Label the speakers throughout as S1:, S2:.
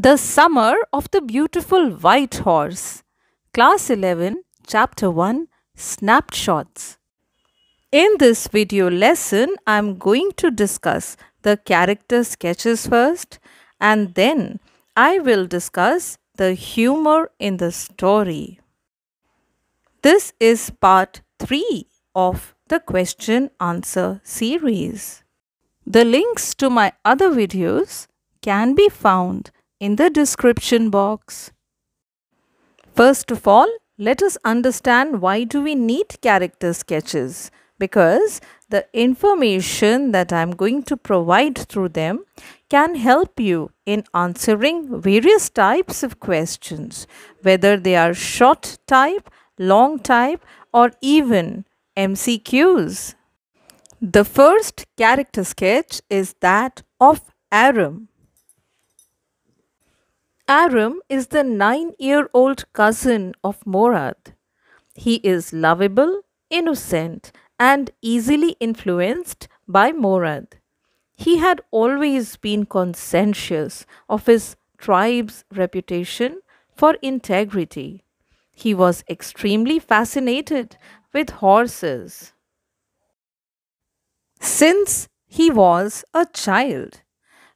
S1: The Summer of the Beautiful White Horse. Class 11, Chapter 1, Snapshots. In this video lesson, I am going to discuss the character sketches first, and then I will discuss the humor in the story. This is part 3 of the question answer series. The links to my other videos can be found in the description box. First of all, let us understand why do we need character sketches, because the information that I am going to provide through them can help you in answering various types of questions, whether they are short type, long type, or even MCQs. The first character sketch is that of Aram. Aram is the 9-year-old cousin of Morad. He is lovable, innocent, and easily influenced by Morad. He had always been conscientious of his tribe's reputation for integrity. He was extremely fascinated with horses since he was a child.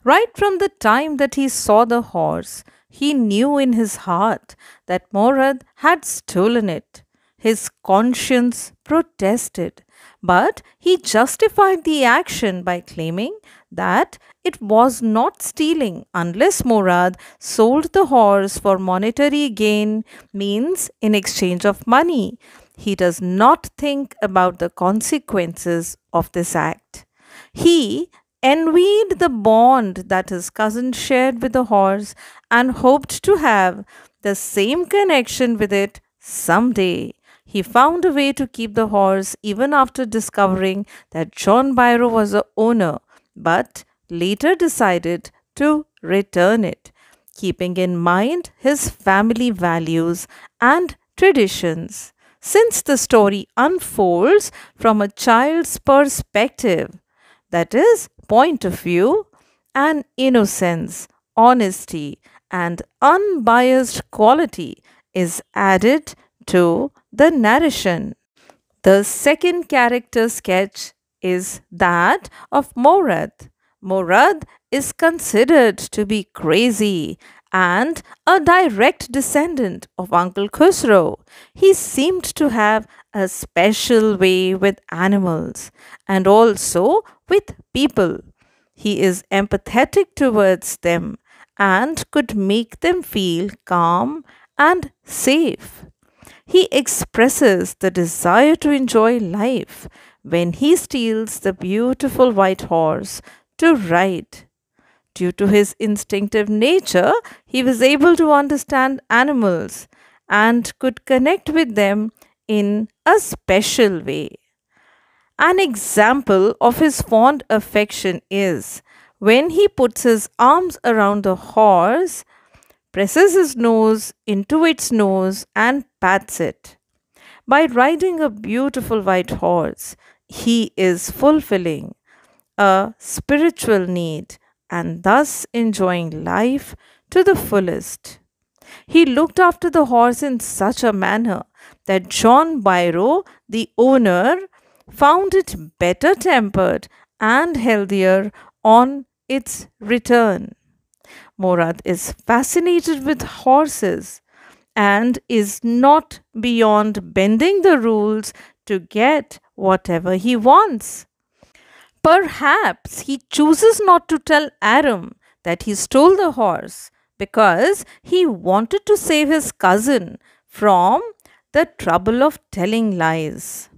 S1: Right from the time that he saw the horse, he knew in his heart that Morad had stolen it. His conscience protested, but he justified the action by claiming that it was not stealing unless Morad sold the horse for monetary gain, means in exchange of money. He does not think about the consequences of this act. He envied the bond that his cousin shared with the horse and hoped to have the same connection with it someday. He found a way to keep the horse even after discovering that John Byro was the owner, but later decided to return it, keeping in mind his family values and traditions. Since the story unfolds from a child's perspective, that is, point of view, and innocence, honesty, and unbiased quality is added to the narration. The second character sketch is that of Morad. Morad is considered to be crazy and a direct descendant of Uncle Khusro. He seemed to have a special way with animals and also with people. He is empathetic towards them and could make them feel calm and safe. He expresses the desire to enjoy life when he steals the beautiful white horse to ride. Due to his instinctive nature, he was able to understand animals and could connect with them in a special way. An example of his fond affection is when he puts his arms around the horse, presses his nose into its nose, and pats it. By riding a beautiful white horse, he is fulfilling a spiritual need and thus enjoying life to the fullest. He looked after the horse in such a manner that John Byro, the owner, found it better tempered and healthier on its return. Morad is fascinated with horses and is not beyond bending the rules to get whatever he wants. Perhaps he chooses not to tell Aram that he stole the horse because he wanted to save his cousin from the trouble of telling lies.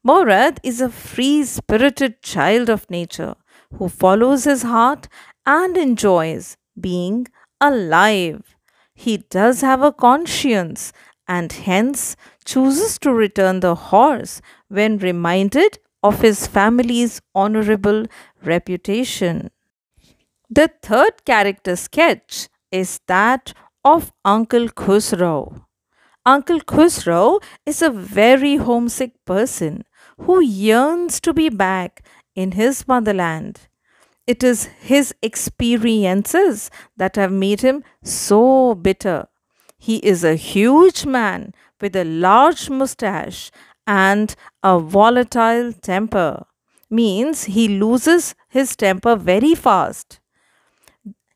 S1: Morad is a free-spirited child of nature who follows his heart and enjoys being alive. He does have a conscience and hence chooses to return the horse when reminded of his family's honorable reputation. The third character sketch is that of Uncle Khusro. Uncle Khusro is a very homesick person who yearns to be back in his motherland. It is his experiences that have made him so bitter. He is a huge man with a large mustache and a volatile temper. Means he loses his temper very fast.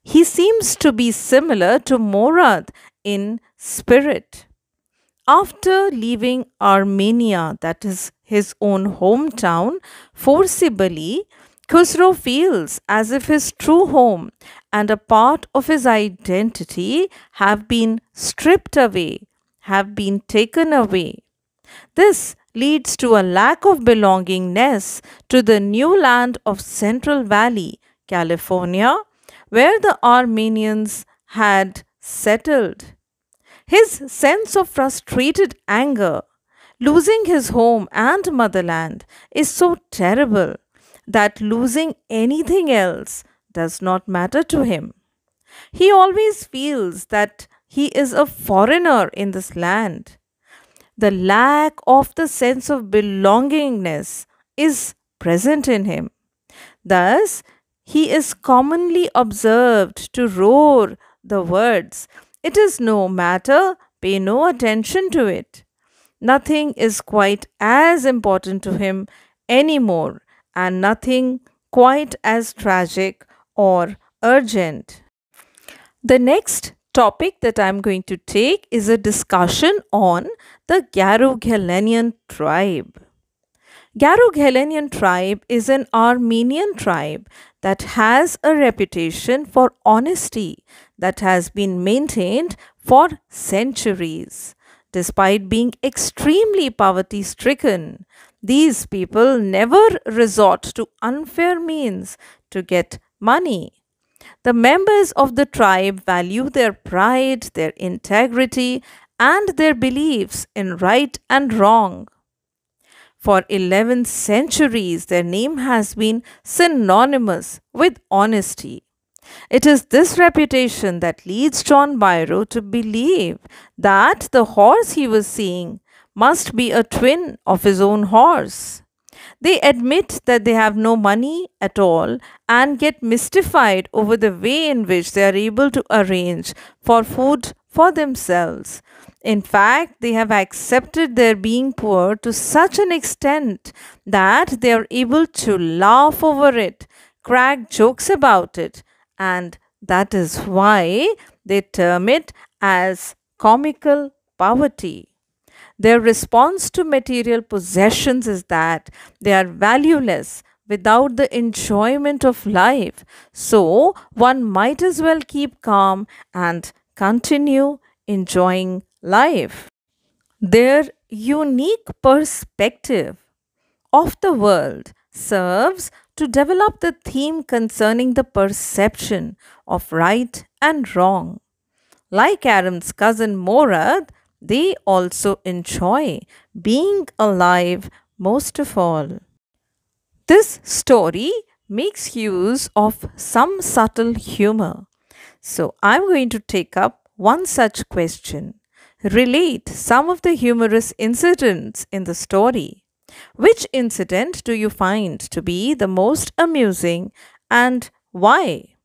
S1: He seems to be similar to Morad in spirit. After leaving Armenia, that is his own hometown, forcibly, Khusro feels as if his true home and a part of his identity have been stripped away, have been taken away. This leads to a lack of belongingness to the new land of Central Valley, California, where the Armenians had settled. His sense of frustrated anger, losing his home and motherland, is so terrible that losing anything else does not matter to him. He always feels that he is a foreigner in this land. The lack of the sense of belongingness is present in him. Thus, he is commonly observed to roar the words, "It is no matter, pay no attention to it." Nothing is quite as important to him anymore, and nothing quite as tragic or urgent. The next topic that I'm going to take is a discussion on the Garug tribe. Garug tribe is an Armenian tribe that has a reputation for honesty that has been maintained for centuries. Despite being extremely poverty stricken, these people never resort to unfair means to get money. The members of the tribe value their pride, their integrity, and their beliefs in right and wrong. For 11 centuries, their name has been synonymous with honesty. It is this reputation that leads John Byro to believe that the horse he was seeing must be a twin of his own horse. They admit that they have no money at all and get mystified over the way in which they are able to arrange for food for themselves. In fact, they have accepted their being poor to such an extent that they are able to laugh over it, crack jokes about it, and that is why they term it as comical poverty. Their response to material possessions is that they are valueless without the enjoyment of life. So, one might as well keep calm and continue enjoying life. Their unique perspective of the world serves to develop the theme concerning the perception of right and wrong. Like Aram's cousin Morad, they also enjoy being alive most of all. This story makes use of some subtle humor. So I'm going to take up one such question. Relate some of the humorous incidents in the story. Which incident do you find to be the most amusing and why?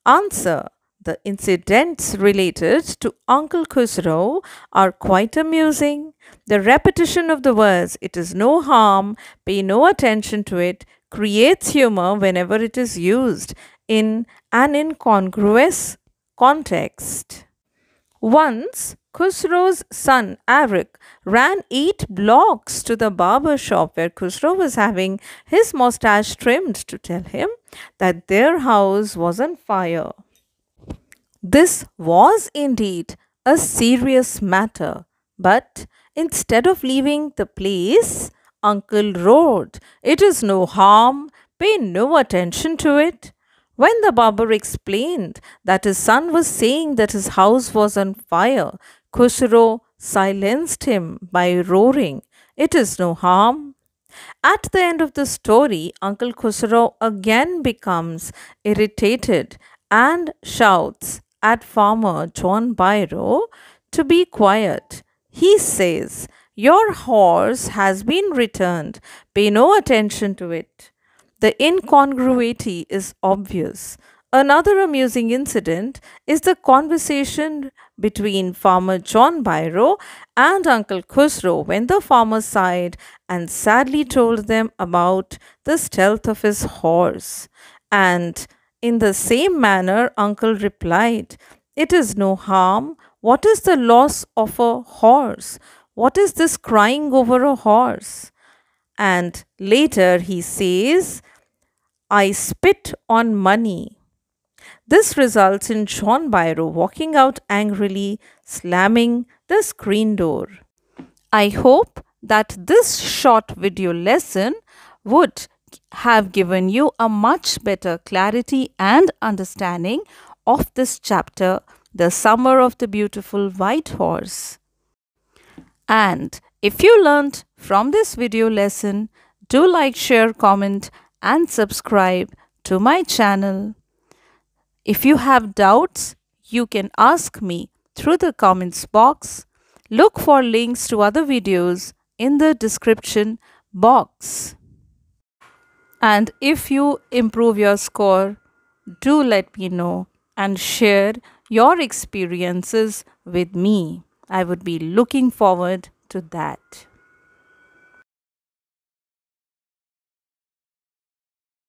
S1: Answer. The incidents related to Uncle Khusro are quite amusing. The repetition of the words, "it is no harm, pay no attention to it," creates humor whenever it is used in an incongruous context. Once, Khusro's son Arik ran 8 blocks to the barber shop where Khusro was having his mustache trimmed to tell him that their house was on fire. This was indeed a serious matter, but instead of leaving the place, Uncle roared, "It is no harm, pay no attention to it." When the barber explained that his son was saying that his house was on fire, Khusro silenced him by roaring, "It is no harm." At the end of the story, Uncle Khusro again becomes irritated and shouts at Farmer John Byro to be quiet. He says, "Your horse has been returned. Pay no attention to it." The incongruity is obvious. Another amusing incident is the conversation between farmer John Byrow and Uncle Khusro when the farmer sighed and sadly told them about the stealth of his horse. And in the same manner, Uncle replied, "It is no harm. What is the loss of a horse? What is this crying over a horse?" And later he says, "I spit on money." This results in John Byrow walking out angrily, slamming the screen door. I hope that this short video lesson would have given you a much better clarity and understanding of this chapter, The Summer of the Beautiful White Horse. And if you learned from this video lesson, do like, share, comment, and subscribe to my channel. If you have doubts, you can ask me through the comments box. Look for links to other videos in the description box. And if you improve your score, do let me know and share your experiences with me. I would be looking forward to that.